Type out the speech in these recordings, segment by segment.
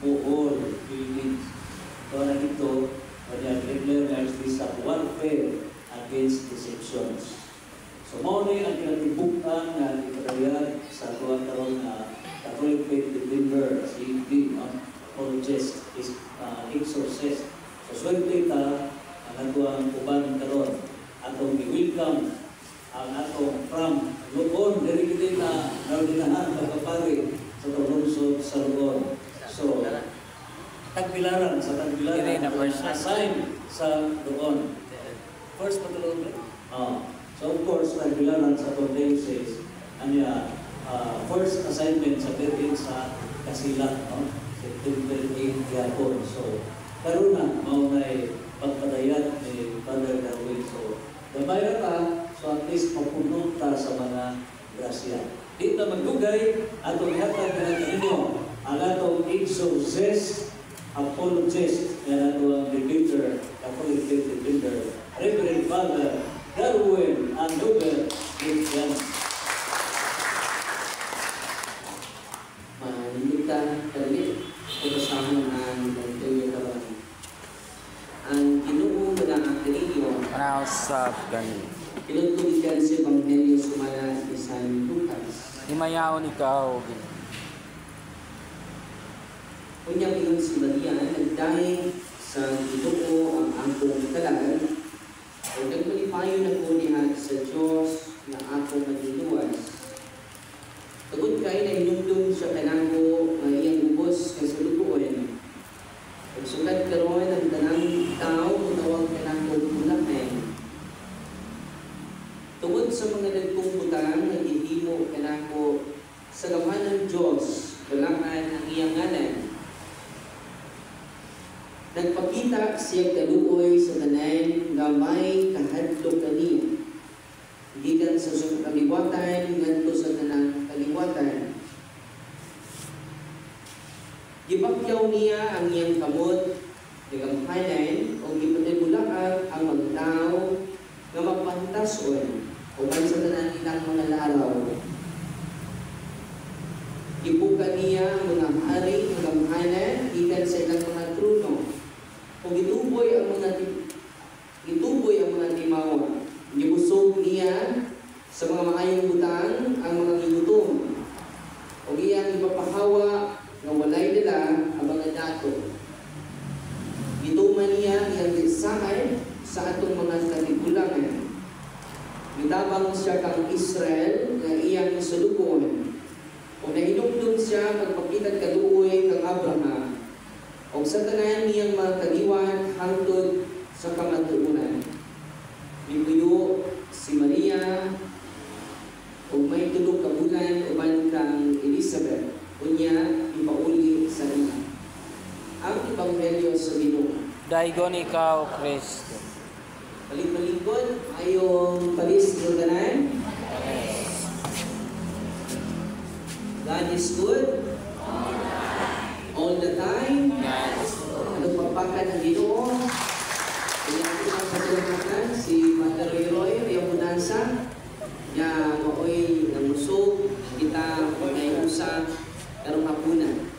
buol Philippines. So na ito, kanya learners sa warfare against deceptions. So mo ni ang kinatibukan na ikadayan sa tuwang karon na Catholic Faith Defender, CFD, apologist, exorcist. So swerte ta ang atuang uban karon atong i-welcome ang atong from Luzon, diri gid na naudinahan pagpapari sa lungsod sa Luzon. So Tagbilaran sa Tagbilaran assign sa Luzon. First patulog. So of course Tagbilaran sa diocese anya first assignment sa Berlin sa Kasilat, no? September 8 yapon. So karon na mao nay pagpadayat ni Father Darwin. So gamay ra ta, so at least mapuno ta sa mga grasya. Di ta magdugay atong ihatag kanang inyo ang atong exorcist apologist na atong debater, Catholic Faith Defender, Reverend Father Darwin Anduber Christian. Manimita kami kasama ng Tuyo Kaban. Ang Ginoo na ang Ginoo Usap gani. pinagtuligan sa Ebanghelyo sumala ni San Lucas. Himayaon ikaw. Unya pingon si Maria nagdahi sa Ginoo ang angkong kalan. O nagpalipayo na po niya sa Diyos na akong magiluwas. Tugod kay na hinumdum sa kanako nga iyang ubos kasalukuan. Pagsugad karon ang tanang tao tawag kanako bulaken. Tungod sa mga nagkong butang na gihimo kanako sa gamhan ng Diyos, balakan ang iyang ngalan. Nagpakita siya kaluoy sa tanan nga may kahadlok kaniya. Gikan sa kaliwatan ngadto sa tanang kaliwatan. Gibakyaw niya ang iyang kamot, nagamhanan o gipatibulakan ang mga tao nga magpantason o man sa tanan ilang mga laraw. Gibuka niya ang mga hari, nagamhanan, gikan sa ilang mga trono. O gituboy ang mga timawa. Gibusog niya sa mga maayong butang ang mga gigutom. O iyang ipapahawa nga walay nila ang mga dato. Gituman niya iyang gisahay sa atong mga katigulangan. Gitabang siya kang Israel nga iyang isulukon. O nahinumdum siya magpakitag kaluoy kang Abraham. O sa tanan niyang mga kaliwan hangtod sa kamatuunan. Gipuyo si Maria o may tulog ka bulan uban kang Elizabeth. Unya ipauli sa iya. Ang Ebanghelyo sa Ginoo. Daigon ikaw, Kristo. Balik-balikod ayong palis ng tanan. God is good. All the time. Anong pagpakan ng Ginoo? Pinagpapasalamatan si Mother Leroy, yung Bunansa. Ya, maoy namusog, kita pagkayusa, karong hapunan.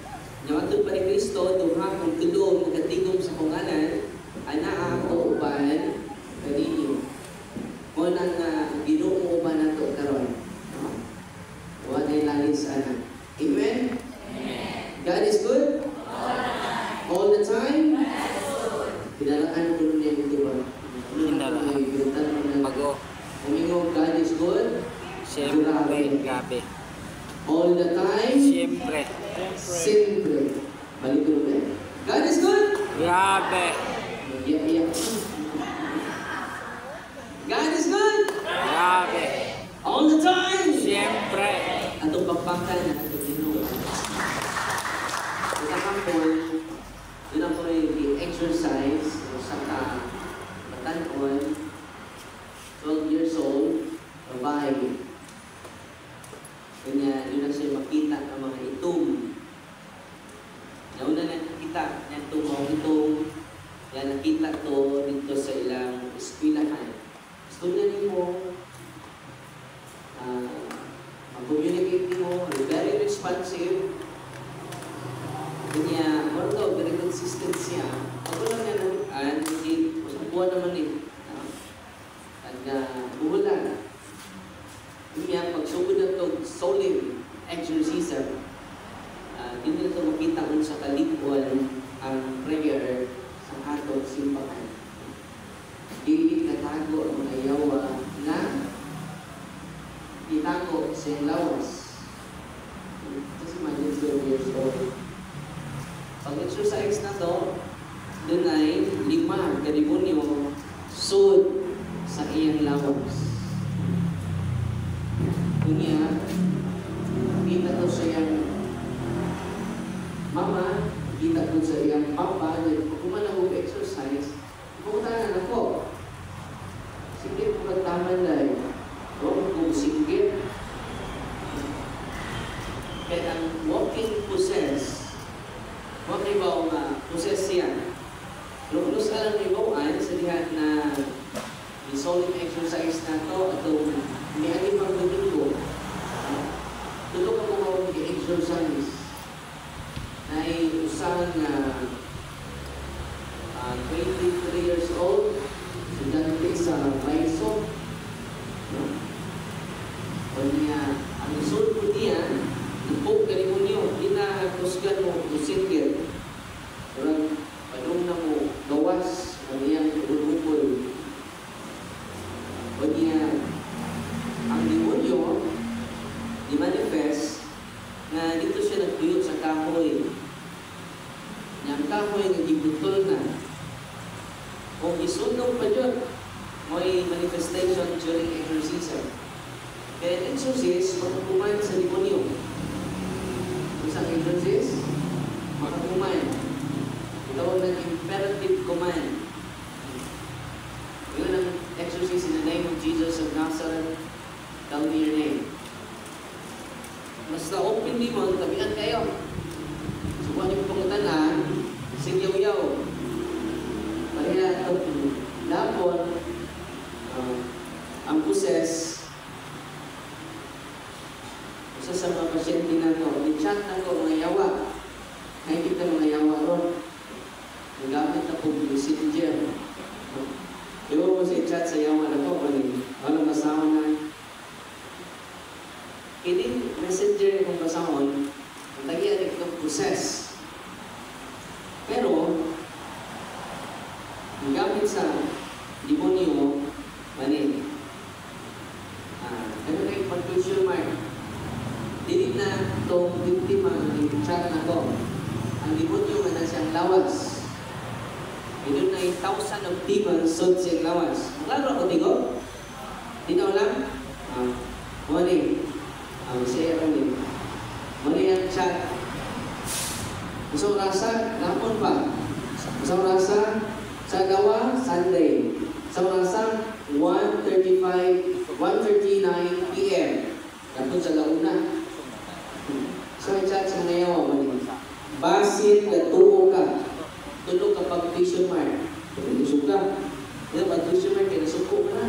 Nyawatod pa ni Kristo, duha kung tudong magatigom sa kunganan, ana ako uban, kanino. Mo nang Ginoo uban nato karon. Wa na lalim sa anak. Amen? God is good? All the time? Pinalaan ko niya ito ba? Bago. Umingo, God is good? Siyempre, gabi. All the time? Siyempre. Siyempre. Balik ko ba? God is good? Grabe. Iyak. God is good? Grabe. All the time? Siyempre. Atong pagpakan na atong Ginoo. Kahapon, yun ako yung exercise sa matanon, 12 years old, babae. Kanya, yun na siya makita ang mga itom. Nauna na nakita niya itong mga itom. Yan, nakita to dito sa ilang eskwelahan. Gusto na mo, mag-communicate mo, very responsive. Kanya, Marunong, very consistent siya. Ako lang yan, hindi, masabuhan naman eh. At buhulan. Kaya pagsugod na ito, solemn exorcism, hindi na ito makita kung sa kalikuan ang prayer sa atong simbahan. Dili katago ang mga yawa na itago sa iyong lawas. Just imagine 12 years old. Pag-exercise na to, doon ay 5 kadimonyo sud sa iyang lawas. Kunya, kita to sa iyang mama, kita to sa iyang papa, na kung manahog exercise, pumuntahan ako. Sige po magtaman dahil. Huwag kong singgit. Kaya ang walking possess, huwag ibaw nga possess siya. Lulus alam ibaw sa dihan na solemn exercise na to at niali pang domingo. Tulog ako mga mag-exercise na usang 23 years old, sundante sa Baiso. Kanya, ang isod ko niya, ipog ka rin mo niyo, inakusgan mo, usingkir. Parang, panong na mo, gawas, kaniyang ulupol. Kanya, ang demonyo, di-manifest, na dito siya nagtuyot sa kahoy. Yang kahoy na gibutol na. Kung isunog pa dyan, may manifestation during exorcism. Kaya exorcist, makakumain sa demonyo. Isang exorcist, makakumain. Tawag ng imperative command. Yun ang exorcist in the name of Jesus of Nazareth. Tell me your name. Basta open demon, tabihan kayo. Subuhan niyo pangutanan, sigyaw-yaw. Pareha ito, lapon, ang possess, isa sa mga pasyente na ito, i-chat na ito mga yawa. Nakikita mga yawa ron. Nagamit na po messenger. Iba mo sa i-chat sa yawa na ito, walang kasama na. Hindi messenger kung kasama, ang tagiyan itong possess. Pero, nagamit sa demonyo, manin. Ano na yung conclusion mark? Dili na itong biktima ng chat na to. Ang demonyo na siyang lawas. Ito na yung 1,000 of demons sod siyang lawas. Klaro ako, Tigo? Tinaw lang? Mali. Siya rin. Mali ang chat. Gusto rasa, napon pa. Gusto rasa, sa gawa, Sunday. Gusto rasa, 1:39 p.m. Napon sa launa. So, chat sa ngayaw, mali. Basit na tuo ka. Tulog ka pag-vision mark. Tulog ka. Yung pag-vision mark, kaya nasuko ka na.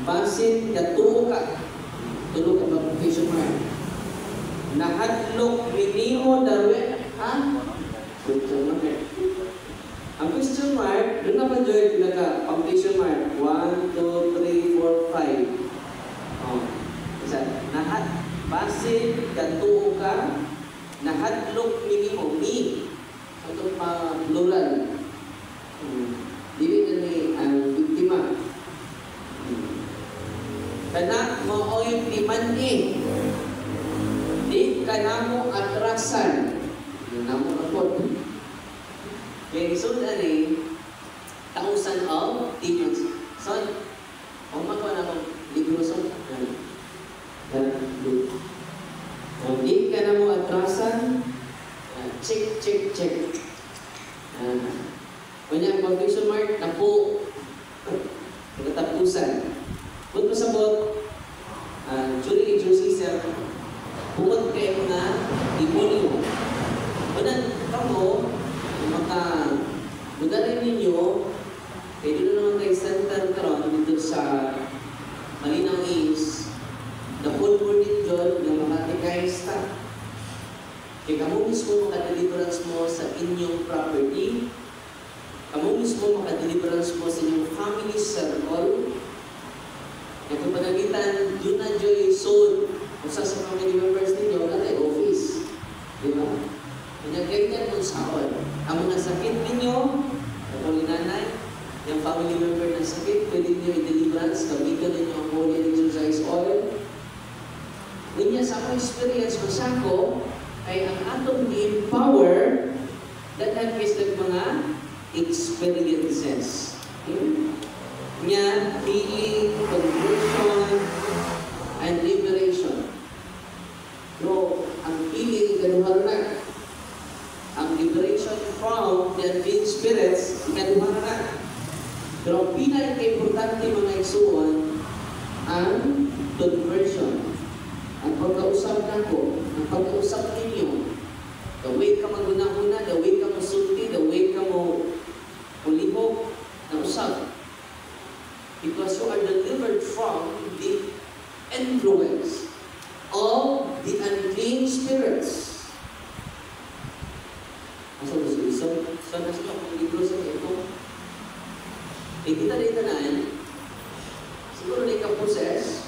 Basit na tuo ka. Tulog ka pag-vision mark. Nahadlok minio darwe. Ha? Ang question mark, doon naman dyan pinaka-pag-vision mark. 1, 2, 3, 4, 5. Isa. Basit na tuo ka. Nahadlok minimo. Mi. Ito pa plural. Dili na ni ang biktima. Kana mo oy timan di kana mo atrasan. Yun na mo ako. Kaya isun ani 1,000 of demons. So, kung magkawa na akong libro sa di ka na mo atrasan, check. Kanya conviction mark na po nagatapusan. Kung masabot, during exorcism, bukod kayo na demonyo. Kunan kamo, magaling ninyo, pwede na naman kayo center karon dito sa Malinaw East, the whole world in John, ng mga Tekaista. Kaya kamo mismo makadeliverance mo inyong property. Kamu mismo makadeliverance mo sa inyong family circle. At kung panagitan, yun na joy soul. Kung sa family members ninyo, wala tayo office. Di ba? Pinagkaitan mo sa all. Ang mga sakit ninyo, kapag nanay, yung family member na sakit, pwede niyo i-deliverance, kabigan ninyo ang holy and exercise oil. Niya sa akong experience masako, ay ang atong i-empower, that is like mga experiences. Niya, healing, conversion, and liberation. No, ang healing, ganuhan na. Ang liberation from the unclean spirits, ganuhan na. Pero ang pinaka-importante mga igsuon, ang conversion. Ang pagkausap na ko, ang pagkausap ninyo, the way ka maguna-una, the way ka masulti, the way ka mo ulibog, na usap. Because you are delivered from the influence of the unclean spirits. Asa mo so nasa akong libro sa ito. Kita rin tanan, siguro na ika-possess,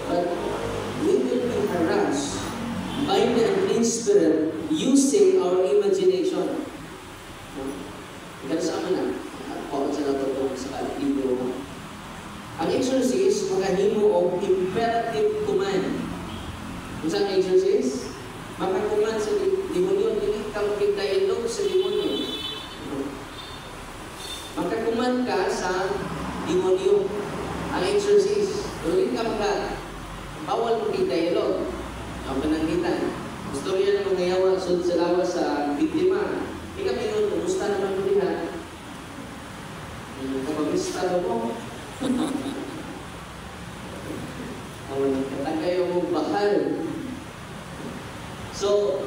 but we will be harassed by the unclean spirit using our imagination. Kasama na. Ako sa natutong sa libro. Ang exorcist, makahimo o imperative command. Kung saan exorcist? Makakuman sa demonyo, hindi ka makipag-dialogue sa demonyo. Makakuman ka sa demonyo. Ang exorcist. Pero hindi ka bawal makipag-dialogue. Ang panangitan. Istorya ng mga yawa, sud sa lawas sa biktima. Hindi ka pinun, kumusta naman mo diha? Kapag-ista mo. Katagayo mo bahal. So,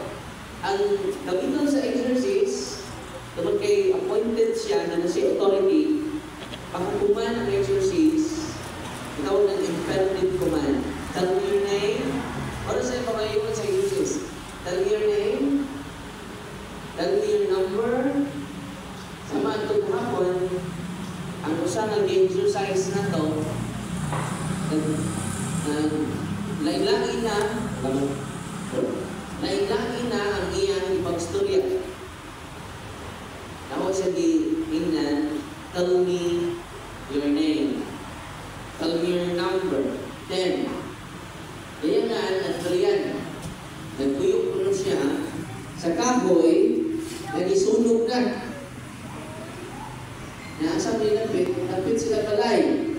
ang gamiton sa exorcist, naman kay appointed siya na si authority, pangkuman ang exorcist, ikaw ng imperative command. Tell me your name. Ano sa'yo pamayon sa exorcist? Tell me your name. Tell me your number. Sama itong hapon, ang usa nag-exercise na to, lailangin na ang iyang ipagstorya. Ako siya tingnan, tell me your name. Tell me your number. 10. Kaya nga, nagkalian. Nagkuyok ko siya sa kahoy, nagisunog na. Naasam nila napit sila balay.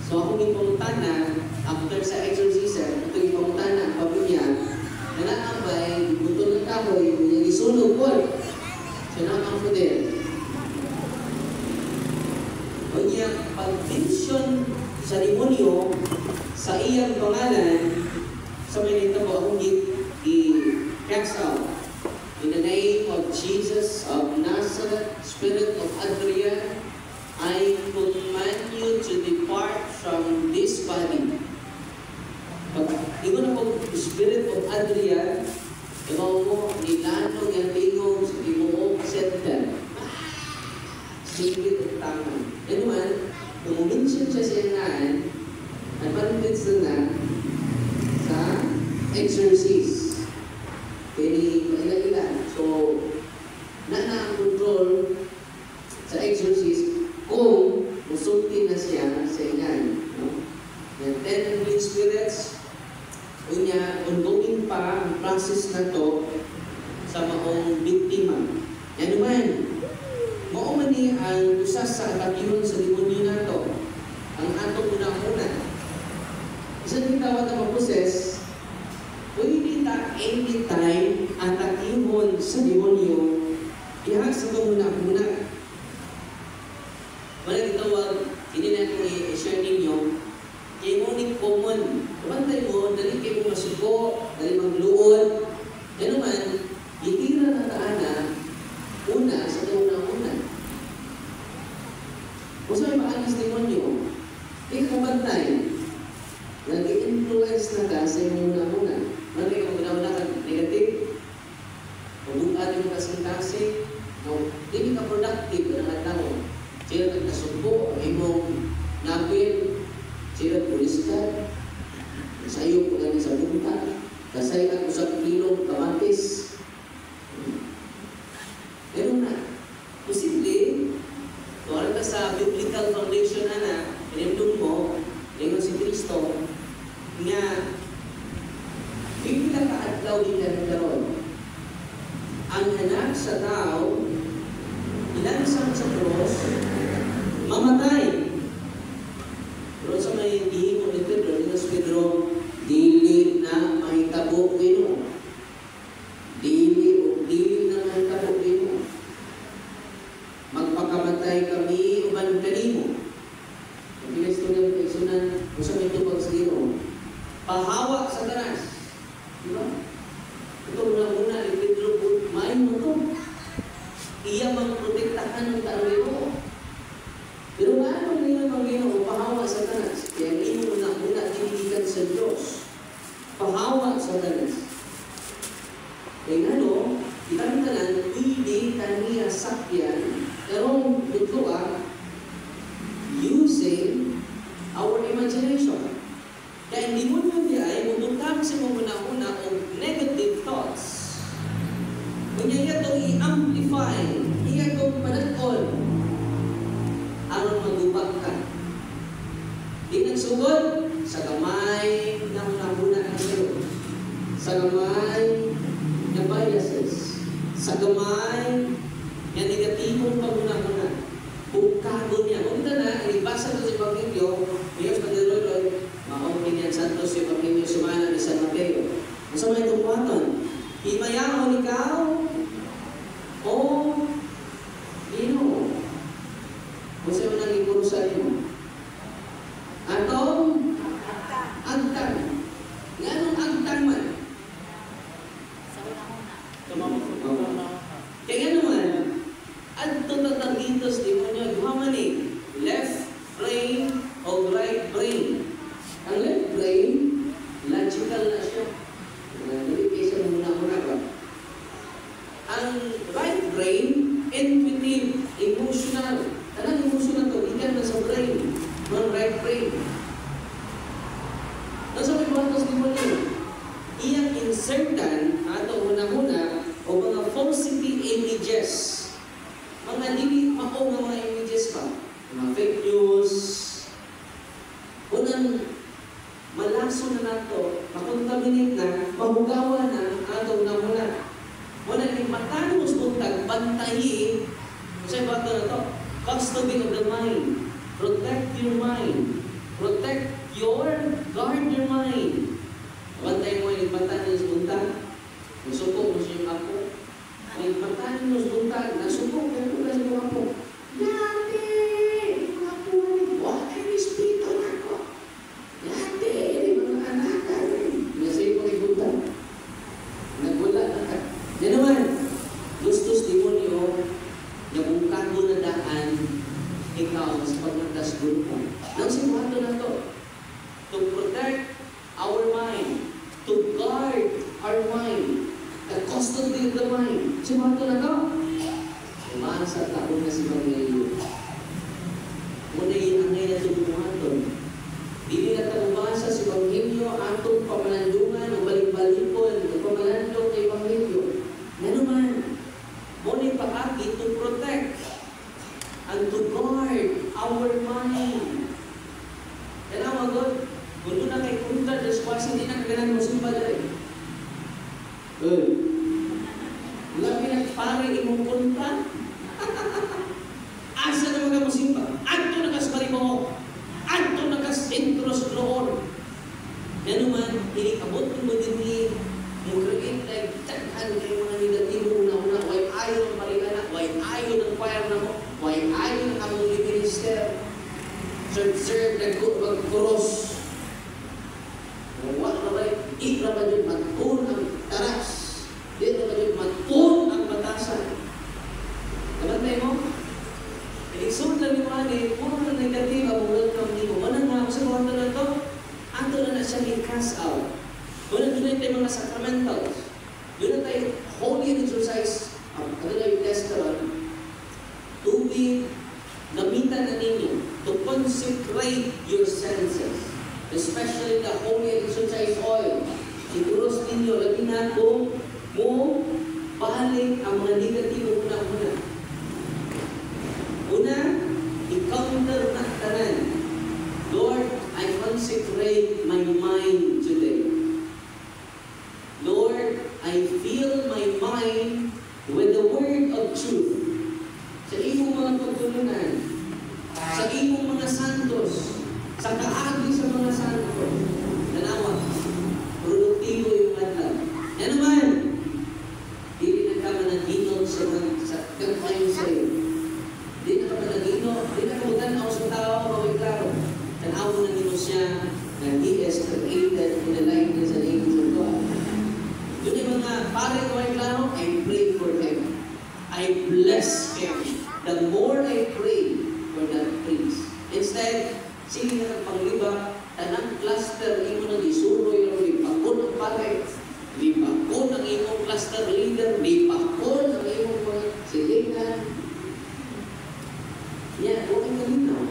So ako ipangutana, after sa exorcism, ito ipangutana ang pamilya, na nakambay, buto ng kahoy, yung isunog po. Siya nakang po din. O niya, pag-tension sa demonyo, sa iyang pangalan, sa may nito po, akong i-cast out. In the name of Jesus of Nazareth, Spirit of Adrian, I command you to depart from this body. Pag ikaw na po, Spirit of Adrian, ikaw mo, nilanog ang tingog sa tingog, center. Spirit of Tangan. Yan naman, kung uminsyon siya sa inaan, advantage na sa exorcist. Kaya ilan-ilan. So, na-control sa exorcist kung musulti na siya sa ilan. No? The 10 unclean spirits, unya, ongoing pa ang process na to sa maong biktima. Yan naman, maumani ang usa sa katiyon sa demonyo na to. Ang atong unang-una. Isa din tawag na mag-possess, pwede ta anytime atakihon sa demonyo, ihag sa pamuna-muna. Wala ditawag, hindi na kung i-share ninyo, kay mo ni common. Kumantay mo, dali kayo masuko, dali magluod. Yan naman, itira na taana, una sa una-una. Kung sa'yo maalis demonyo, kumantay, nag-influence na ka sa una-una. Marami ka muna-una ka negative. Pag sa tao, ilansang sa cross, mamatay. Pero sa may gihimo ni Pedro, dili na mahitabo Ginoo. Dili na mahitabo Ginoo. Magpakamatay kami uban kanimo. Ang Kristo ng kaisunan, usa may tubag sa Ginoo. Pahawa sa Satanas. Diba? Ito muna ni Pedro, main mo to. Iya magprotektahan ng taong Ginoo. Pero ano niya ang Ginoo? Pahawa sa Satanas. Kaya ino muna diligan sa Diyos. Pahawa sa Satanas. Kaya ano, itang tanan, hindi kaniya sakyan, pero ito using our imagination. Kaya hindi mo nyo diya ay mundutang sa mga una o negative thoughts. Kung niya ito i-amplify, iya ito panatol, aron magubak ka. Di nagsugod, sa gamay ng una ng Diyos. Sa gamay na biases. Sa gamay na negatibong paguna-una. Bukado niya. Kung ito na, ibasa ito sa Ebanghelyo, Diyos Pagdaloloy, maong yan Santos sa Ebanghelyo Sumana ni San Mateo. Masa may tungkuatan? Himayahon ikaw o Ginoo. Kung sa'yo nang ikurusan mo. Atong agtang. Ganong agtang man? Kaya naman, adto tatagitos di mo niya gumamani, left brain o right brain. Ang left brain, logical na siya. Hindi kaysa muna-muna ba? Ang right brain, intuitive, emotional. Anong emotional to? Ikan na sa brain. Ang right brain. Nasa may batos di mo niya, iyang insertan, ato muna-muna, o mga falsity images. Mga dili mao nga mga images pa. Mga fake news. Unang malaso na nato, makontaminate na, mahugawa na, ato na muna. Unang imatano mo bantayi, kasi ba ito na to? Custody of the mind. Protect your mind. Protect guard your mind. Bantay mo yung bantayan ng buntag. Nasuko mo siya yung ako. May bantayan ng buntag. Nasuko, kaya ko lang yung ako. Yate! Ako, wala yung espiritu na ako. Yate! Mga anak ka rin. Nasa'yo ko yung buntag. Nagwala na ka. Yan naman. Gustos demonyo na bungkado na daan ikaw sa paglandas grupo. Nang simuhato na to. To protect our mind. To guard our mind. The custody of the mind. Simuhato na to. Umaan sa taon na si Maria. Muna yung angay na tumuhato. Dili na tabubasa si Ebanghelyo atong pamalandungan o balik-balikon o pamalandong kay Ebanghelyo. Nanuman, muna paagi to protect and to guard our mind. Yan ang magod. Kung doon na kay punta, deskwasi, hindi na kaganan mo simba dali. Wala pinagpare imong punta. Asa na mga musimba? Ato na kasbali mo. Ato na kasentro sa loon. Yan naman, inikabot mo din yung create like taghan kayo mga negatibo una-una. Why ayaw ng paligana? Why ayaw ng choir na mo? Why ayaw ng among minister? Serve nag-cross. Wala na ba itra ba yung matun ang taras? Dito ba yung matun ang batasan? Kabantay mo? Inisod lang yung ani, puro na negative ang welcome ni mo. Wala nga ako sa mga na ito. Ato na siya i-cast out. Doon na tayo mga sacramentals. Doon na tayo holy exercise. Ano na yung testaran? Tubig, gamitan na ninyo to consecrate your senses. Especially the holy exercise oil. Siguros ninyo, lagi na kung mo balik ang mga negatibo una-una. Una, i-counter na tanan. Lord, I consecrate my mind today. Lord, I fill my mind with the word of truth. Sa imong mga pagtulunan, sa imong mga santos, sa kaagi sa mga santos, nanawa, produktibo yung adlaw. Yan naman, hindi na ka managinod sa gagawin sa iyo. Hindi na ka managinod, hindi na ka matanaw sa tao, kaway klaro. Tanaw na nino siya na he is created in the likeness and image of God. Yun yung mga pare kaway klaro, I pray for him. I bless him. The more I pray for that priest. Instead, sige na pangliba, tanang cluster, imo na isuro yung lipakon ng pare. Lipakon ang imong cluster leader, lipakon ang imong mga silingan. Yan, huwag ang kalinaw.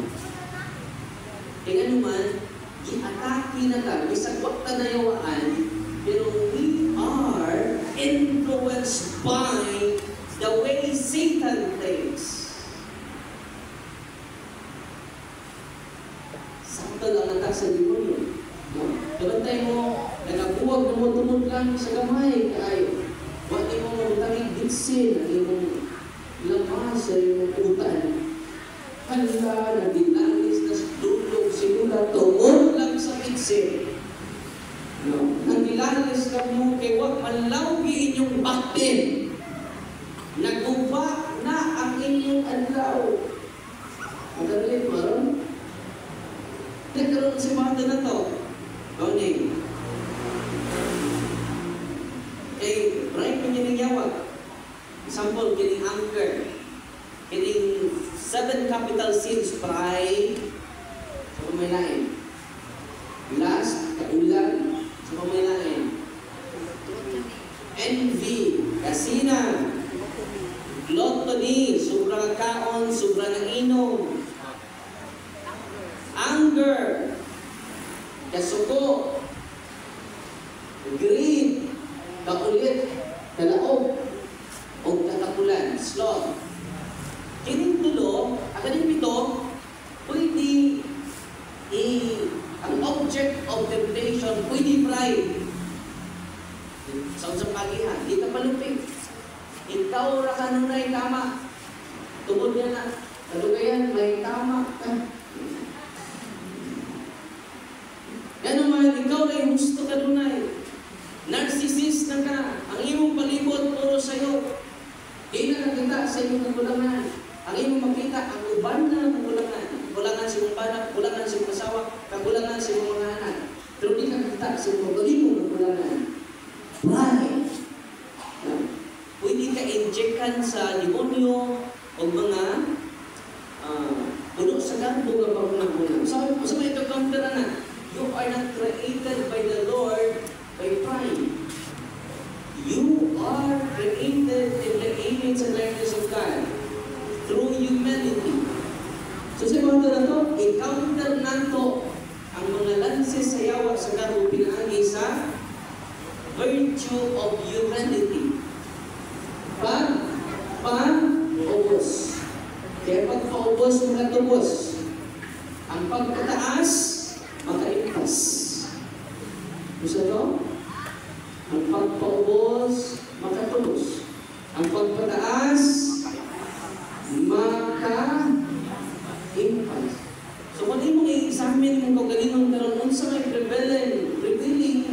Kaya naman, i-atake na ka, isang wakta na yawaan, pero we are influenced by the way Satan thinks. Sakto lang ang sa demonyo. Kabantay mo, nagabuwag na mo tumod lang sa gamay kaayo. Huwag mo magtanging ditsin ang imong lamas sa imong utan. Handa na dinangis na dulog sinula tumod lang sa ditsin. Ang nilalis ka mo kay huwag manlawgi inyong baktin. Naguba na ang inyong adlaw. Magalit mo ron? Nagkaroon si Martha na to. Gawin. Eh, right mo niya yawag. Example, kining anger. Kining 7 capital sins, pride, sa pamailain. Lust, kaulan, sa pamailain. Envy, kasina, gluttony, sobrang kaon, sobrang inom. Anger, kasuko, greed, kaulit, kalaog, o katakulan, sloth. Kining tulo, akaning pito, pwede ang object of temptation, pwede pride. Sa pagihan, di ka palupig. Ikaw ra ka nung may tama. Tungod niya na, kalugayan, may tama ka. Yan naman, ikaw ay gusto ka dunay. Narcissist na ka. Ang imong palibot puro sa'yo. Di na nakita sa imong kakulangan. Ang imong makita, ang uban na kakulangan. Kakulangan sa imong banak, kakulangan sa imong asawa, kakulangan sa imong mga anak. Pero di ka nakita sa imong kakulimong kakulangan. Pride. Pwede ka injectan sa demonyo o mga puno sa ganto ka pagkulang. Sa may ito counter na, you are not created by the Lord by pride. You are created in the image and likeness of God through humanity. So sa mga na ito, i-counter nato ang mga lances sa yawa sa karo pinaagi sa virtue of humanity. Pag-ubos. Kaya pag-paubos, makatubos. Ang pagpataas, makaimpas. Gusto ito? Ang pagpaubos, makatubos. Ang pagpataas, makaimpas. So kung di mo i-examine kung kagalingon karoon sa may revealing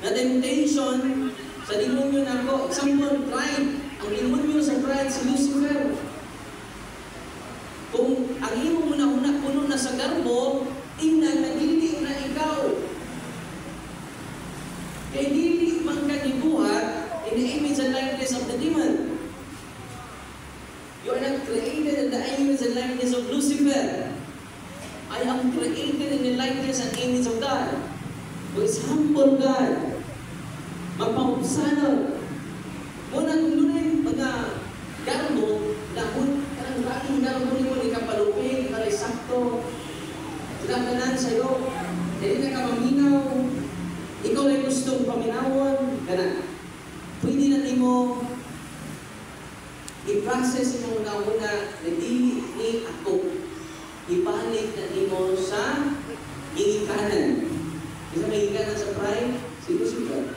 na temptation sa demonyo na ako, example, pride. Ang demonyo sa pride, si Lucifer. Kung ang imo mo na puno na sa garbo, tingnan na dili na ikaw. Kaya dili man ka gibuhat in the image and likeness of the demon. You are not created in the image and likeness of Lucifer. I am created in the likeness and image of God, who is humble God. Magpapusano. Muna nunay mga garbo na karang laking garbo ni mo ni kapalupig, karay sakto. Sinakanan sa'yo. Hindi na ka maminaw. Ikaw ay gustong paminawon. Ganun. Pwede na ni mo i-process mo na na dili ni ako. Ibalik na ni mo sa hingikanan. Isa may hingikanan sa pride? Sino?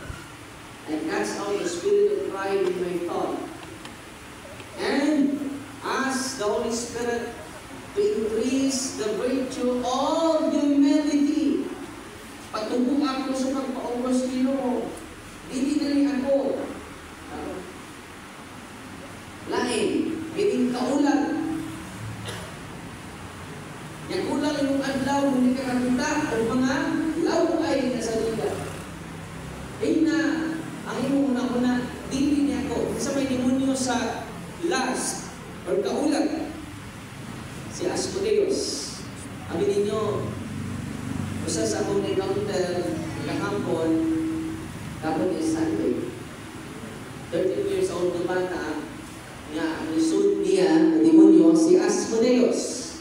I cast out the spirit of pride in my thought. the virtue of humility. Patubong ako sa pagpaubos Ginoo. Dili na rin ako. Lain, piling kaulan. Yang ulang yung adlaw, hindi ka nakita o mga laway na sa liga. Na ang iyong una-una, dili niya ako. Isa may demonyo sa last or kaulan. Si Asmodeus. Sabi ninyo, usa sa akong encounter kahapon, kapon is Sunday. 13 years old na bata, nga ang lisod niya, ang demonyo, si Asmodeus.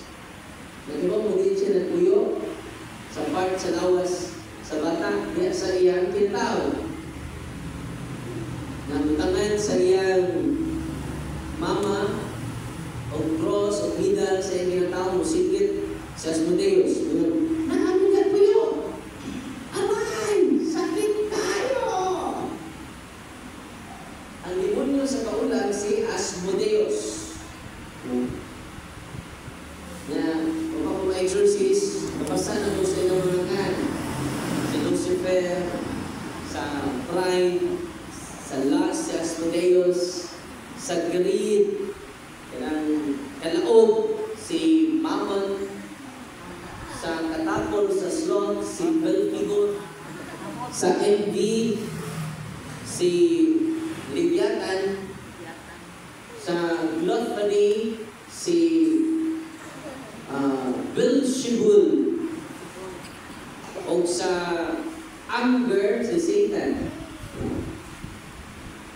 Nag-iba mo din siya ng tuyo sa part sa lawas sa bata, niya sa iyang kintaw. Namutangan sa iyang mama o cross o medal sa iyang kinataw, musikit si Asmodeus. Naano nga po yun? Amay! Sakit tayo! Ang demonyo sa kaulan si Asmodeus. Na kung ma-exorcise, mapasa na mo sa ilang mga kan. Si Lucifer, sa pride, sa lust, si Asmodeus, sa greed, kalaog, si Mammon, sa katapon, sa sloth, si Belphegor, sa envy, si Leviathan, sa gluttony, si Beelzebul, o sa anger, si Satan.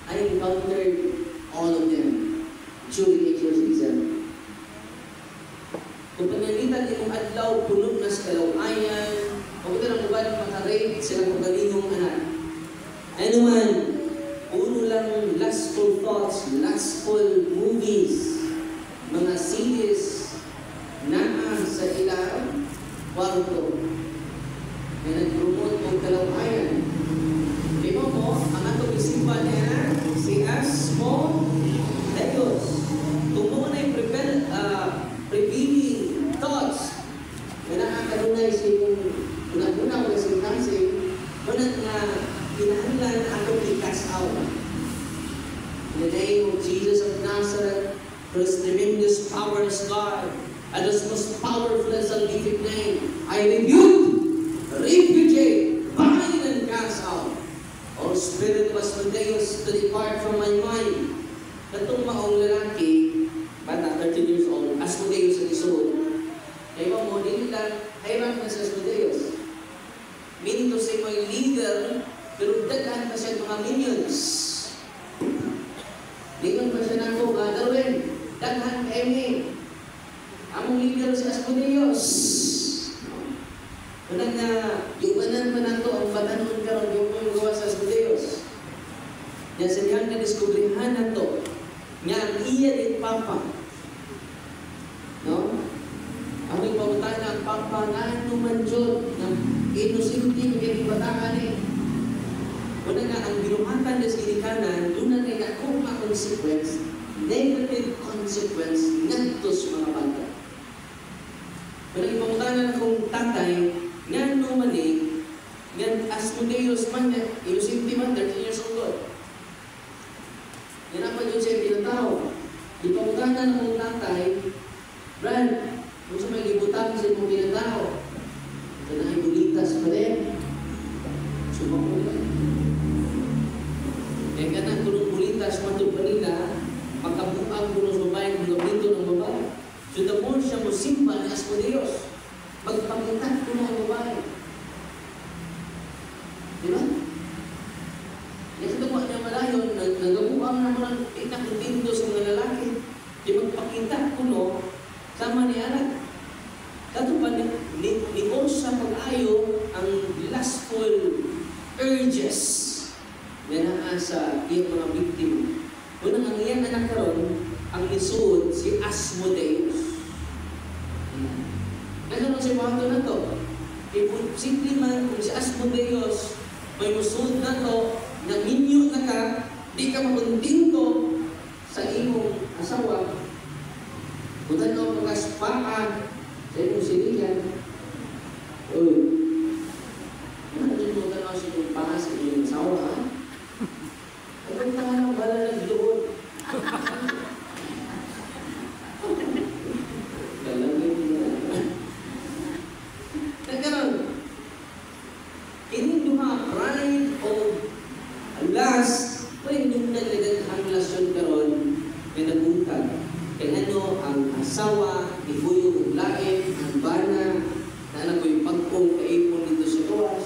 I encountered all of them during exorcism. Kung panalitan yung adlaw, puno na sa kalawayan, o ito na mabalik makarate silang pagkalingong anak. Ano man, puro lang lustful thoughts, lustful movies, mga series na sa ilang kwarto na nag-promote ng kalawayan. Di mo mo, ang atong isipan niya, si Asmodeus. Kung mo na yung prevailing thoughts na nakakarunay sa yung unang-unang na sintansing, unang na kinahanglan na atong i-cast out. In the name of Jesus of Nazareth, whose tremendous power is God, and His most powerful and salvific name, I repudiate, bind, and cast out all spirit of Asmodeus to depart from my mind. Katong maong lalaki, bata, 13 years old, Asmodeus ang isuod. Kaya mo, hindi lang, hayran na sa Asmodeus. Meaning to say, may leader, pero daghan pa siya mga minions. Lingon pa siya na ako, Darwin, daghan ka eme. Among leader si Asmodeus. Unang na, yumanan pa na ito, ang patanon karon yung gawa sa Asmodeus. Yan sa niyang na-discoveryhan na ito, nga ang iya din Papa. No? Ang ipabutan na ang Papa na naman dyan, na inusinti ng yung bataan eh. Una nga, ang binuhatan na sa inikanan, doon na rin akong consequence, negative consequence, nganto sa mga bata. Kung ipabutan na akong tatay, nga naman eh, nga Asmodeus man, inusinti man, 13 years old. Yan ang pa yun siya pinatao. Ipabutan na akong tatay, Brad, kung sa may libutan sa mong pinatao, ito na ay bulitas pa rin. Sumakulan. Kaya ka na tulong bulitas, matod pa nila, magkabuang puno sa babae, magkabito ng babae. So the more siya mo simpa ni Asmodeus, magpakitak ko ng babae. Diba? Kasi ito mo niya malayon, nagabuang naman ang itak-tinto sa mga lalaki. Di magpakita ko no, sama ni anak. Kato pa ni Orsa mag-ayo ang lustful urges na naa sa iyang mga biktima. Unang ang iyang anak karon, ang isuod si Asmodeus. Ano si Pato na to? Simple man kung si Asmodeus may musuod na to, na minyo na ka, di ka makuntinto sa imong asawa. Kung ano pagkaspaan Dahil yung siligan, uy, ano din mo tanaw siya yung pangas sa yung asawa, ha? Anong tangan ang bala nagdoon? Kalagay niya. Nagkaroon, ini duha pride o lust, pwede yung nalagang ang relasyon karon na nabuntag. Kaya ano, ang asawa, ibuyo, lain, ang bana, na anak ko yung pagpong kaipon dito sa tuwas.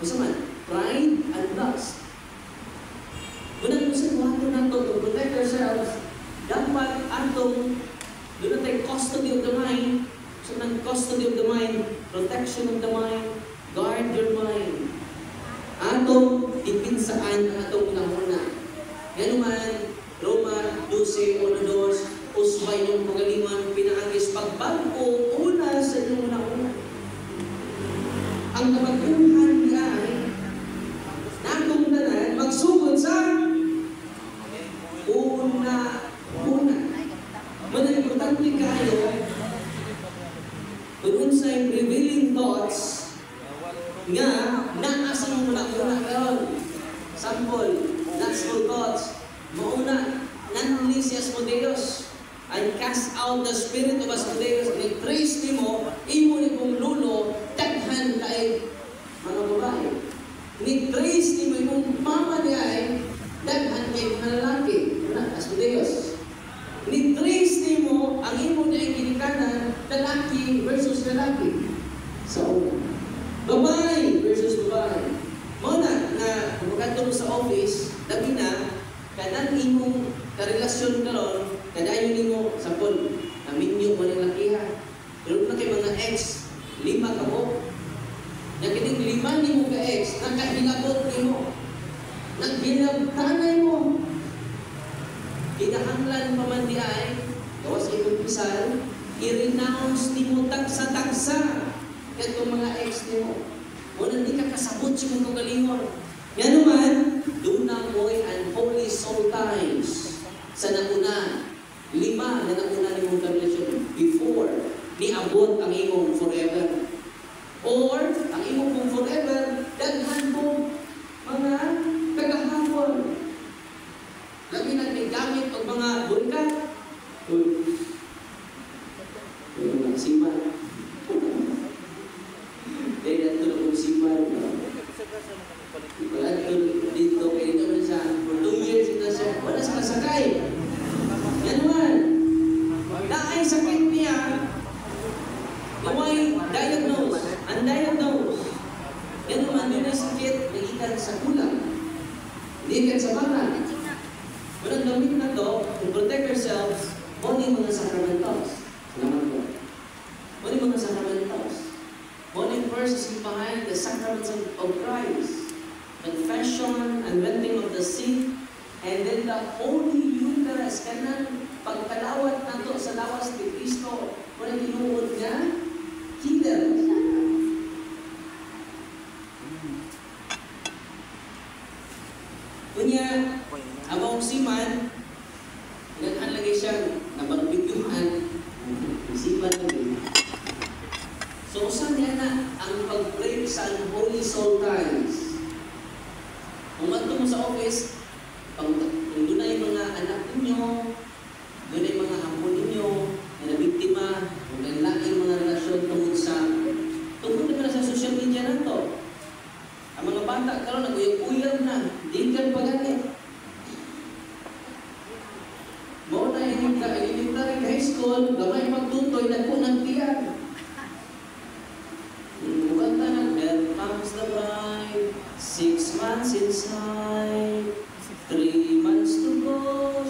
Masaman, pride and lust. Unang gusto mo na to protect ourselves, dapat atong doon na tayo custody of the mind. So, ng custody of the mind, protection of the mind, guard your mind. Atong ipinsaan ang atong unang-una. Yan naman, Roma 12:1-2, usbay yung pagaliman, pinaangis pagbago, una sa inyong unang-una. Ang kabaguhan niya ay natong tanan, magsugod sa una. Muna importante kayo, kung unsay revealing thoughts, nga, naasa mo muna karon. Sample, lustful thoughts. Mauna, nanlis si Asmodeus. I cast out the spirit of Asmodeus. Nag-trace ni mo, imo ni kong lulo, daghan kay mga babae. Nag-trace ni mo, yung mama niya ay daghan kay mga lalaki. Una, Asmodeus. Nag-trace ni mo, ang imo niya ay ginikanan, lalaki versus lalaki. So, babae versus babae. Muna, na kumagandong sa office, labi na, kanang imong karelasyon karon, kadayon nimo sapon, aminyo mo ng lakihan. Pero na kay mga ex, 5 ka mo. Nakinig 5 nimo ka ex, nakahilabot nimo. Naghilabtanay mo. Kinahanglan pa man di ay, gawas ikong pisal, i-renounce nimo tagsa-tagsa. Ito mga ex nimo. Muna di ka kasabot sa mong kagalingon. Yan naman, doon na mo'y unholy soul ties sa nauna. 5 na nauna ni mong relasyon before niabot ang imong forever. Or, ang imong pong forever, daghan mo mga kagahapon. Labi na gamit ang mga bulkan. Siman. Dahil nato na kong siman. Wala dito, kaya dito na siya. For 2 years, ito siya. Wala sa kasakay. Yan naman. Naay sakit niya. Naway diagnose. Undiagnosed. Yan naman, yun ay sakit na ikan sa kulang. Hindi ikan sa bata. Walang gamit na to, to protect ourselves, only mga sacramentals. Salamat po. Only mga sacramentals. Only first is behind the sacraments of Christ. Confession, unrelenting of the sin, and then the Holy Eucharist. Kanang pagkalawat na to sa lawas ni Cristo, walang tinuod niya, healer. Kunya, abang siman, naghan lagi siyang nabagbituhan, isipan lagi. So, saan niya na ang pag-break sa unholy soul ties? Kung mato mo sa office, kung doon na yung mga anak ninyo, doon na yung mga hapon ninyo, na nabiktima, kung naglaing mga relasyon tungkol na sa social media na to. Ang mga bata, karoon, nag-uyag-uyag na, di ka pagani. Mao na elementary high school, gamay magtutoy, nagpunang tiyan. Bukanta na, there comes the bride, 6 months inside, 3 months to go,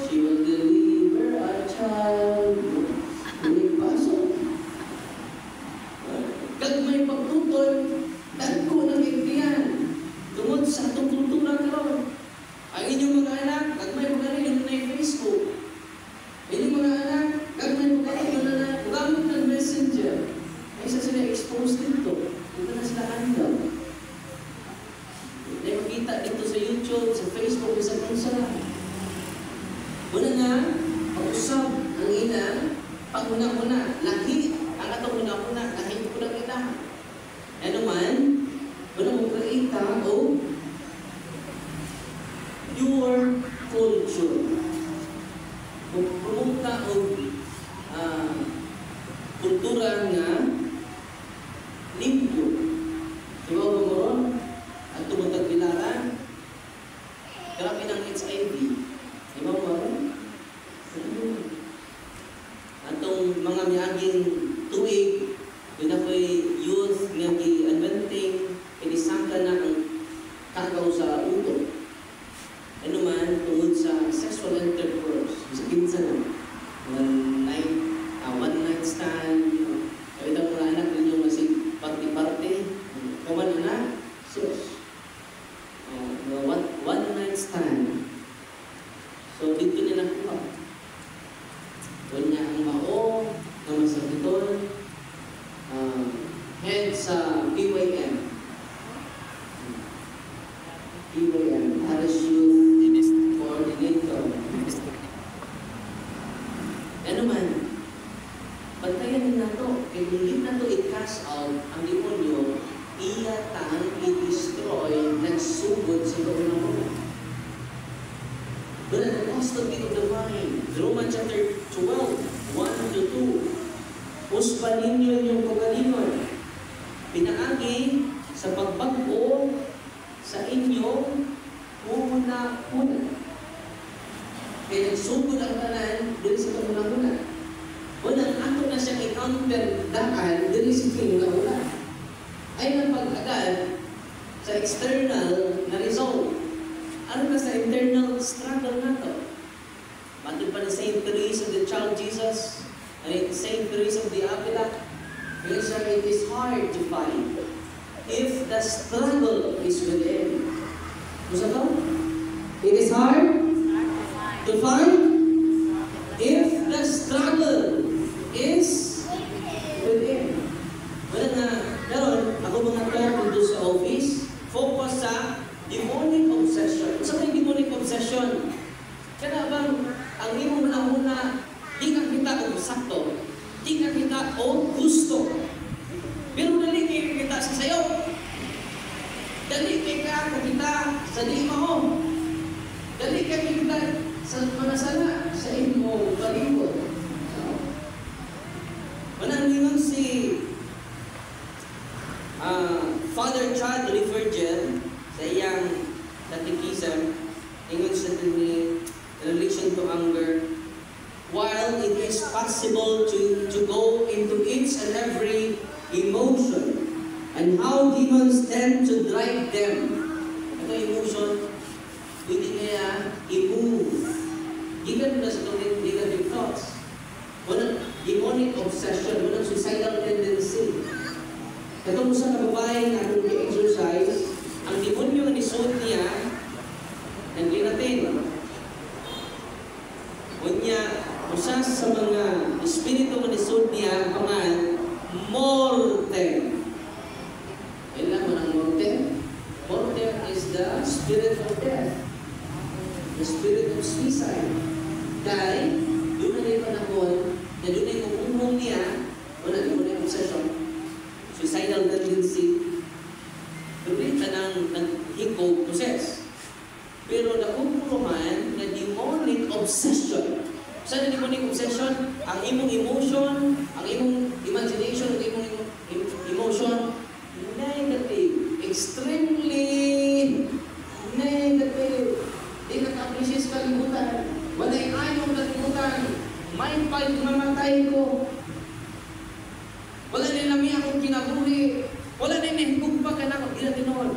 she will deliver a child. May pasok. Gagmay pagtutoy, dagko ng impiyan. Tungod sa atong kultura karon. Ang inyong mga anak, gagmay mo ganin yung na Facebook. Inyong mga anak, gagmay mo ganin yung na gamit ng messenger. Ay isa sila exposed dito. Dito na sila handle. May makita dito sa YouTube, sa Facebook, sa kansa. Una nga, pag-usap ang ina, pag-una-una, laki ka. Ano man, wala mong kaita o your culture. Kung pumunta o kultura nga limpyo. Diba ba mo ron? At tumutag bilaran, grabe ng HIV. Diba ba ron? Atong mga miyaging tuig, yun ako'y youth nga gi-adventing, inisangka na ang kagaw sa uto. Ano man, tungod sa sexual intercourse, sa kinsa na, one night stand, kaya itong mga anak ninyo masig party-party, kuman na, sus. One night stand. So, dito nila nakuha. Kanya ang mao, na masakiton, head sa PYM. PYM, Paris Youth Coordinator. Ano man, bantayan din na to. Kaya kung hindi na to i-cast out, ang demonyo, iyatan, i-destroy, nagsugod sa loob ng mga. But at the cost of the mind, Romans chapter 12, 1-2, uspanin niyo yung pagalingon. Pinaagi sa pagbago sa inyong una-una. Kaya nagsugod ang tanan dito sa paguna-una. Unang ato na siyang i-counter daan dito sa paguna-una. Ay napag-agad sa external na result. Ano na sa internal struggle na to? Matod pa na Saint Teresa of the Child Jesus, and Saint Teresa of the Avila, it is hard to find if the struggle is within. Musa to? It is hard to find if the struggle is within. Wala na, pero ako mga tao dito sa office, focus sa demonic obsession. Sa may demonic obsession, kaya bang ang imo muna di ka kita o sakto, di ka kita o gusto. Pero dali kayo kita sa sayo. Dali kayo kita sa di mo. Dali kayo kita sa manasala sa imo palibot. Manangingon si Father Chad Rivergel sa iyang catechism, ingon sa in relation to anger, while it is possible to go into each and every emotion and how demons tend to drive them. Ito emotion, pwede kaya i-move. Gikan na sa itong negative thoughts. Walang demonic obsession, walang suicidal tendency. Katong sa kababae na atong i-exercise, ang demonyo nga nisuot niya, nandiyan natin. Unya, usas sa mga espiritu nga nisuot niya, pangal, mortem. Ilan mo ng mortem? Mortem is the spirit of death. The spirit of suicide. Dahil, doon na yung panahon, na doon na yung umong niya, wala doon na yung obsession, suicidal tendency, doon na nag-hiko process. Pero nakumpuluhan na demonic obsession. Saan na demonic obsession? Ang imong emotion, ang imong imagination, ang imong emotion, negative. Extremely negative. Di naka-appreciate sa kalimutan. Wala'y ayaw kalimutan. Mind pa yung mamatay ko. Wala na nami akong kinabuhi. Wala na nahigugpa ka na ako. Di na tinoon.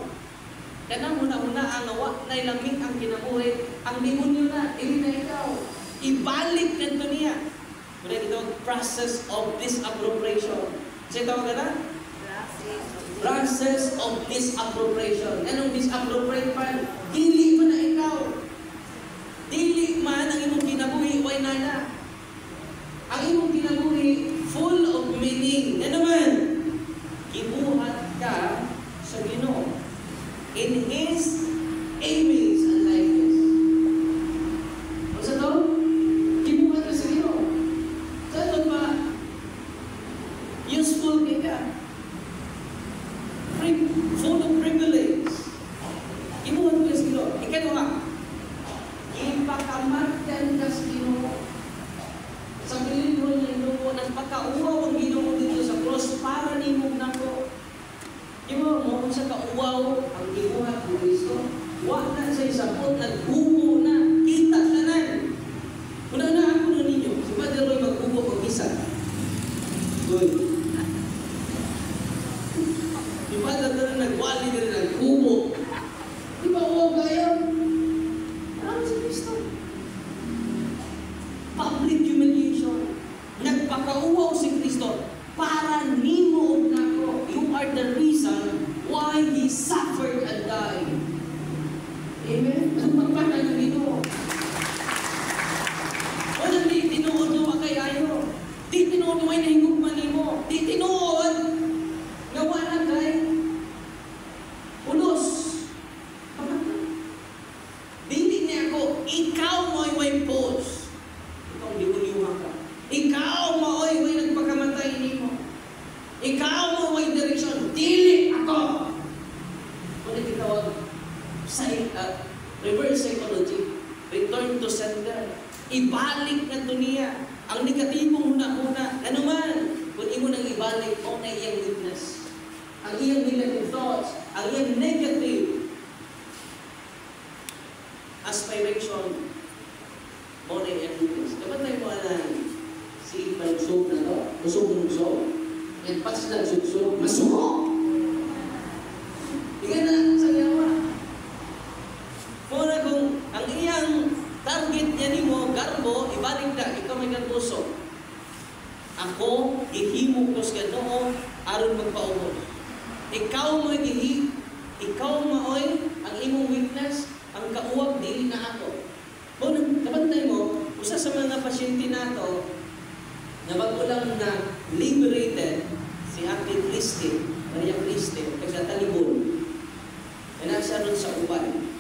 Kaya muna-una ang awa na ilamig ang kinabuhi. Ang demonyo na, hindi na ikaw. Ibalik nito niya. Muna ito, process of disappropriation. Kasi tawag ka na? Process of disappropriation. Anong disappropriate pa? Dili mo na ikaw. Dili man ang imong kinabuhi, why na? Ang imong kinabuhi, full of meaning. Ano man? Gibuhat ka sa Ginoo. In His image and likeness. Ano sa to? Gibuhat ka sa Ginoo. Sa ito pa, useful ka. Kamatyan ka sa Ginoo. Sa pilibro niya Ginoo, nagpakauwaw ang Ginoo dito sa cross para nimog nako. Di ba, mo sa kauwaw ang gibuhat ni Kristo. Wa na sa isapot, nagbubo na, kita tanan. Una na ako na ninyo, si Padre Roy magbubo o isa. Good. Si Padre Roy nagwali na rin, nagbubo. Di ba, uwaw kayo? Marami si Kristo. Public humiliation. Nagpakauwaw si Kristo para nimo nako. You are the reason why He suffered and died. Amen? Magpapatan ng Ginoo. O nang di tinuod mo makayayo. Di tinuod mo ay nahingugman mo. Di tinuod nga wala kay ulos. Dili niya ako, ikaw mo'y way pose. Ikaw di uliwa ka. Ikaw mo'y way nagpakamatay nimo. Ikaw mo'y direksyon. Dili ako. Kung itawag sa reverse psychology, return to sender. Ibalik na ito niya. Ang negatibong una-una, ano man, kung imo nang ibalik, o na iyang witness. Ang iyang negative thoughts, ang iyang negative aspiration, o na iyang witness. Dapat tayo mo alam, si pagsog na to, usog-usog. Yan pa sila sugsog, masumo! Ika na sa yawa. Muna kung ang iyang target niya ni mo, garbo, ibalik na, ikaw may garboso. Ako, ihimog ko sa ganoo, aron magpaubos. Ikaw maoy, ang imong witness, ang kauwag, dili na ako. Muna, kapantay mo, usa sa mga pasyente nato, na bago lang na liberated, si Ate Christine, Maria Christine, kagsatalibon. Kaya siya ron sa uban.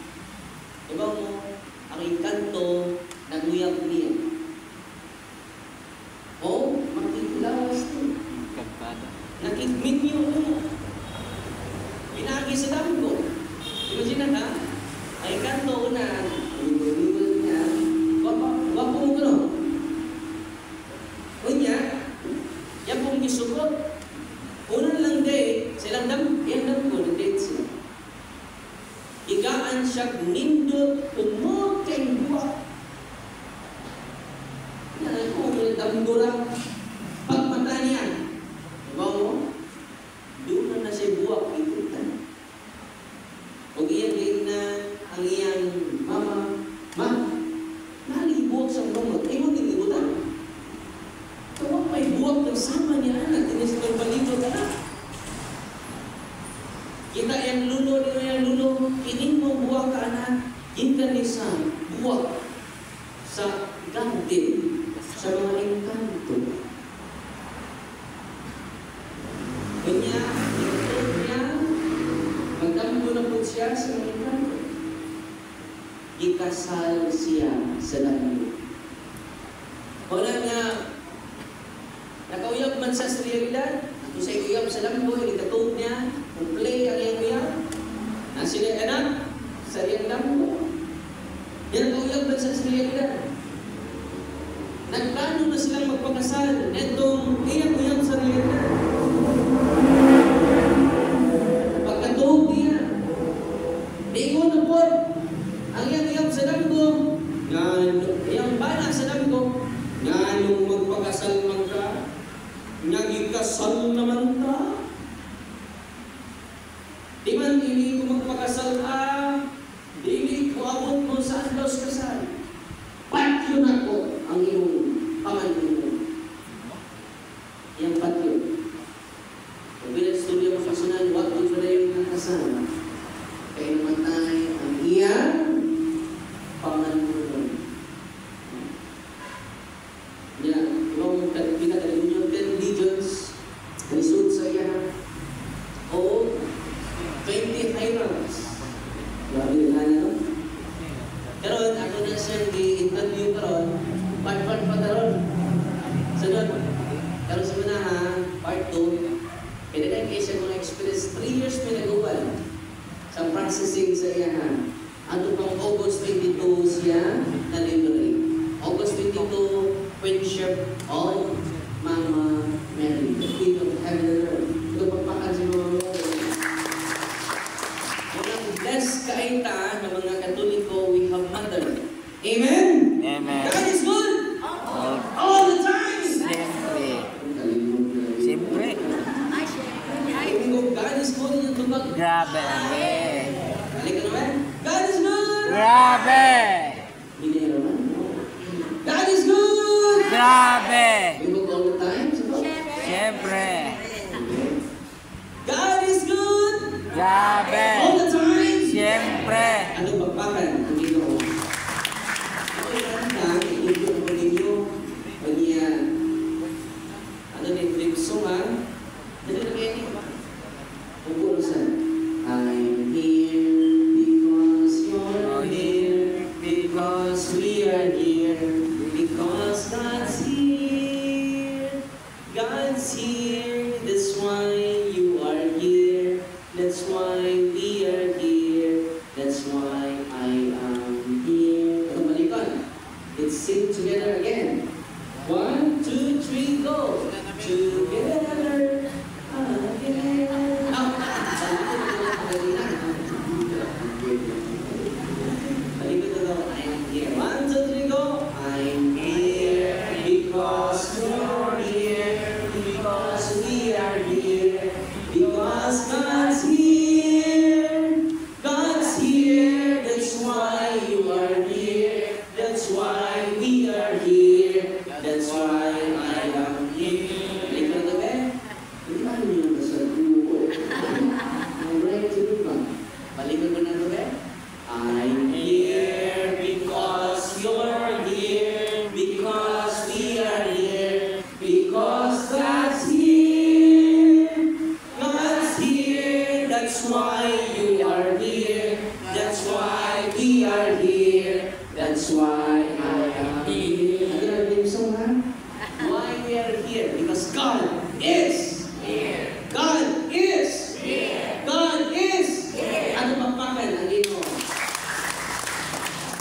Diba mo, ang inkanto, naguyab niya. O, makikilawas din. Nakikmit niyo mo. Pinagi sa damgo. Imagine na, ang inkanto una, libol niya, wag mo gano'n. Unya, yan pong gisukot. Unang lang day, silang damgo, nag-date sila. Igaan siya nindot, umukeng buwak. Yan ako, damgo lang. Pagmata niya, diba mo? Doon na siya buwak, ikutan. Huwag iyan din na ang iyang mama, nalibuwak sa kumot. Ay mo din ikutan. Kung may buwak ng sama niya, anak, tinis ng palibot, anak. Kita yang lulo, ini mo buwak ka anak, kita ni sa buwak sa gantin, sa mga engkanto. Kanya, ito niya, magdamgo na po siya sa mga engkanto. Ikasal siya sa damgo. Wala nga, nakauyab man sa realidad, kung sa uyab sa damgo, ikatog niya, play ang iyang uyab, na sila anak, sa iyang damgo. Yan ang uyab sa realidad. Nagplano na silang magpakasal, itong iyang uyab sa realidad. Pagkatog niya, diingon na po, ang iyang uyab sa damgo, iyang bana sa damgo, nga nung magpakasal man ka, nagikasal naman ka. Di man ini ko magpakasal ka, di ko abot mo sa andaws kasal. Patyo na ko ang iyong pamanin mo. Yang patyo. Kung bilang-studio mo kasunod, wag mo pala yung kasal. Kaya namatay ang iyang pamanin mo. Yung pinagaling nyo, 10 legions, result sa iya, o 20 tyrants. Grabe yung hana, no? Pero ako na siyang i-interview karon, part 1 pa karon. Sunod, karon sa manahan, part 2, pinagay kayo siya kung experience 3 years pinaguban sa processing sa iya. Ano pang August 22 siya na libre. Mother of Mama Mary, the Queen of Heaven and Earth. Ito pagpakan si Mama Mary. Walang bless kaita ng mga Katoliko, we have Mother. Amen? Amen. God is good all the time. Siyempre. Siyempre. God is good yung tubag. Grabe. Balik ka naman. God is good. Grabe. Hindi naman. God is good. Grabe. Tubag all the time. Siyempre. God is good. Grabe. All the time. Siyempre. Ano pagpakan? Ang Ginoo. Ako yung lang, ito ang ninyo. Pagya, ano na yung flip song ha? Dali na kayo niyo. Pupurusan. I'm here because you're here, because we are here, because God's here. God's here, that's why you are here, that's why we are here, that's why I am here. Balikan. Let's sing together again. 1, 2, 3, go! Together again. I'm here. 1, 2, 3, go! I'm here because you're here, because we are here, because God's here. God's here, that's why you are here, that's why we are here, that's why I am here. Balik ka na ba? Hindi ba ano yung nasa grupo? Ang right to do ba? Balikan mo na ba? I'm here because you're here, because we are here, because God's here. God's here, that's why you are here, that's why we are here, that's why I am here. Ano yung song ha? Why we are here? Because God is here. God is here. God is here. Ano papakan ang Ginoo?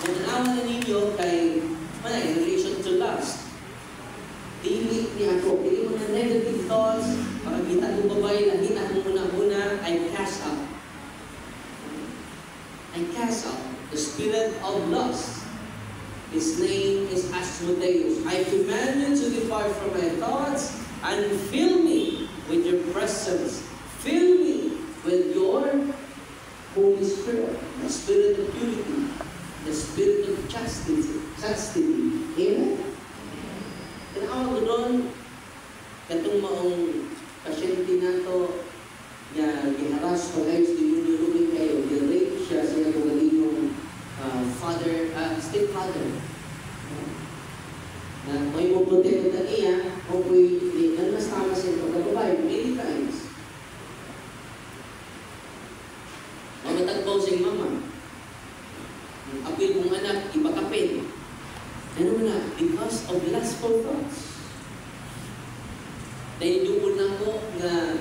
Kung nalaman na ninyo kay in relation to lust, dili ni ako, dili mo na negative thoughts, makakita kong babae, nakita kong muna-muna, I cast out. I cast out the spirit of lust. His name is Asmodeus. I command you to depart from my thoughts and fill me with your presence. Fill me with your Holy Spirit, the spirit of purity, the spirit of chastity. Amen? Tinawag ko doon, katong maong pasyente na to, na giharas ko guys, dinunulungin kayo, di-rape siya sa nagagalingong stepfather. Na may mo protect na niya, kung may mas tama siya pagkababay, many times. Mamatagbaw siyang mama. Apil kong anak, ipakapin. Ano na? Because of lustful thoughts. Naidupon na ko na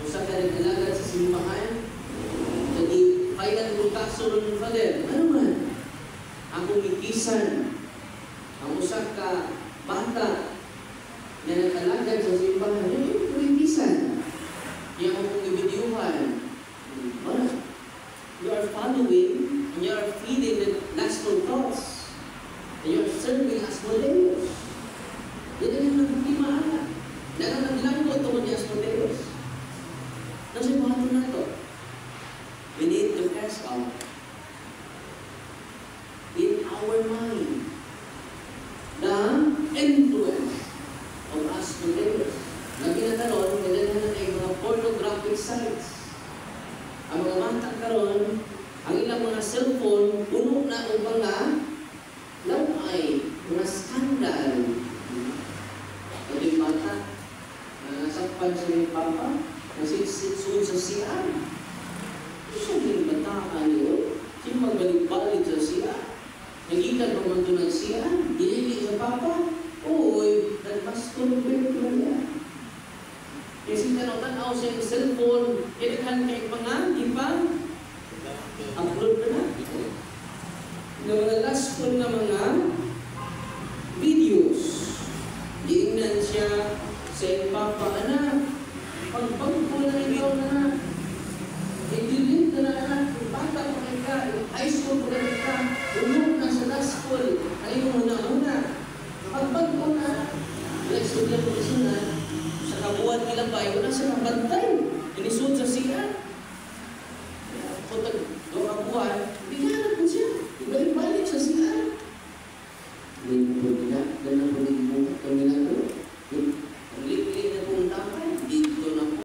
usa ka rin alagad sa simbahan. Jadi, kaya kong kaso ng father. Ano man? Ako ikisan. Ang usa ka bata na nag-alagad sa simbahan. Ano yung ikisan? Niya ako kong ibidyuhan. Wala. You are following and you are feeding the lustful thoughts. And you are serving Asmodeus. Yan ang nagtimaala. Naglanggol tungkol ni Asmodeus. Nasa buhaton na ito. We need to cast out in our mind the influence of Asmodeus. Nagkinataron, kadalanan ay mga pornographic sites. Ang mga mata karon, ang ilang mga cellphone, puno na o mga laway, mga skandal. Ito yung bata, nasakpan sa yung papa, nasitsun sa siyaan. Siya yung bata niyo, siya magbalik-balik sa siyaan. Nagikan pa man ito ng siyaan, ginili sa papa, oy, nagmasturbate ko niya. Kasi tanaw-tanaw sa yung cellphone, kailangan kayo mga, di ba? Upload ka na. Na mga last na mga videos. nila pagkasunod, sa kabuhan nila ba, wala sa kabantay. Inisod sa siya. Kung doon kabuhan, bigyan po siya. Ibalik-balik sa siya. Hindi po nila, ganun po nila, kami na to.